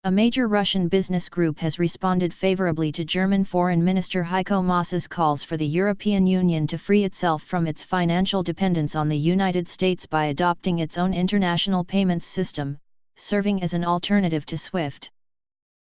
A major Russian business group has responded favorably to German Foreign Minister Heiko Maas's calls for the European Union to free itself from its financial dependence on the United States by adopting its own international payments system, serving as an alternative to SWIFT.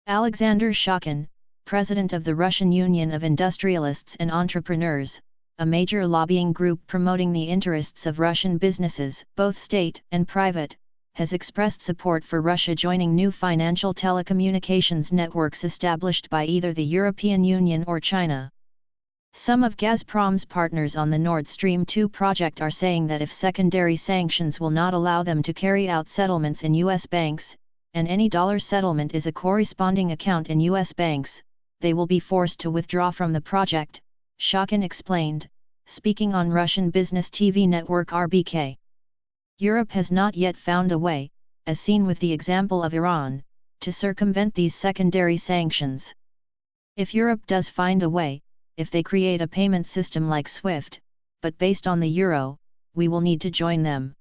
Alexander Shokin, president of the Russian Union of Industrialists and Entrepreneurs, a major lobbying group promoting the interests of Russian businesses, both state and private, has expressed support for Russia joining new financial telecommunications networks established by either the European Union or China. Some of Gazprom's partners on the Nord Stream 2 project are saying that if secondary sanctions will not allow them to carry out settlements in U.S. banks, and any dollar settlement is a corresponding account in U.S. banks, they will be forced to withdraw from the project, Shokin explained, speaking on Russian business TV network RBK. Europe has not yet found a way, as seen with the example of Iran, to circumvent these secondary sanctions. If Europe does find a way, if they create a payment system like SWIFT, but based on the euro, we will need to join them.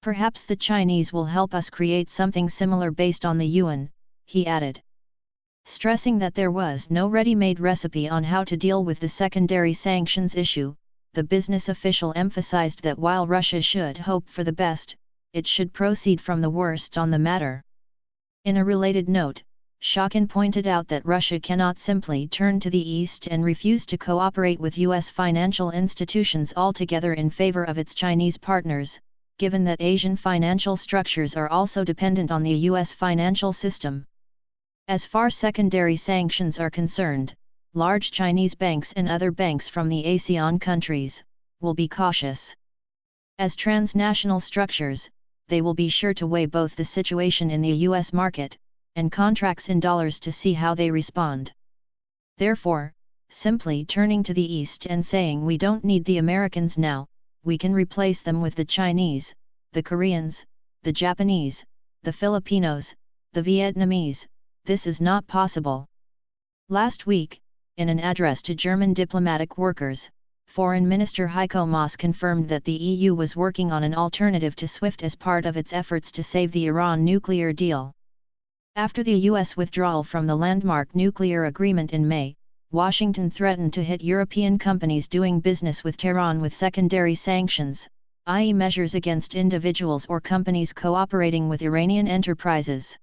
Perhaps the Chinese will help us create something similar based on the yuan, he added. Stressing that there was no ready-made recipe on how to deal with the secondary sanctions issue, the business official emphasized that while Russia should hope for the best, it should proceed from the worst on the matter. In a related note, Shokin pointed out that Russia cannot simply turn to the East and refuse to cooperate with U.S. financial institutions altogether in favor of its Chinese partners, given that Asian financial structures are also dependent on the U.S. financial system. As far as secondary sanctions are concerned, large Chinese banks and other banks from the ASEAN countries will be cautious. As transnational structures, they will be sure to weigh both the situation in the U.S. market and contracts in dollars to see how they respond. Therefore, simply turning to the East and saying we don't need the Americans now, we can replace them with the Chinese, the Koreans, the Japanese, the Filipinos, the Vietnamese, this is not possible. Last week, in an address to German diplomatic workers, Foreign Minister Heiko Maas confirmed that the EU was working on an alternative to SWIFT as part of its efforts to save the Iran nuclear deal. After the US withdrawal from the landmark nuclear agreement in May, Washington threatened to hit European companies doing business with Tehran with secondary sanctions, i.e. measures against individuals or companies cooperating with Iranian enterprises.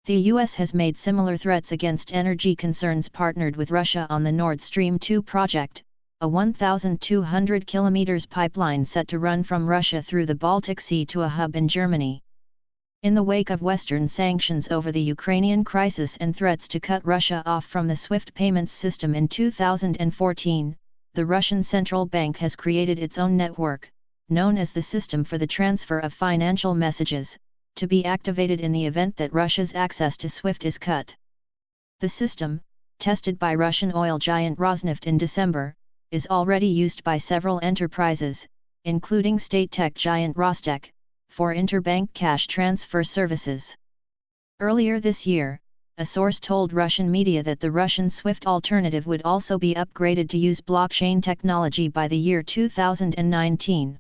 The US has made similar threats against energy concerns partnered with Russia on the Nord Stream 2 project, a 1,200 km pipeline set to run from Russia through the Baltic Sea to a hub in Germany. In the wake of Western sanctions over the Ukrainian crisis and threats to cut Russia off from the SWIFT payments system in 2014, the Russian central bank has created its own network, known as the System for the Transfer of Financial Messages, to be activated in the event that Russia's access to SWIFT is cut. The system, tested by Russian oil giant Rosneft in December, is already used by several enterprises, including state tech giant Rostec, for interbank cash transfer services. Earlier this year, a source told Russian media that the Russian SWIFT alternative would also be upgraded to use blockchain technology by the year 2019.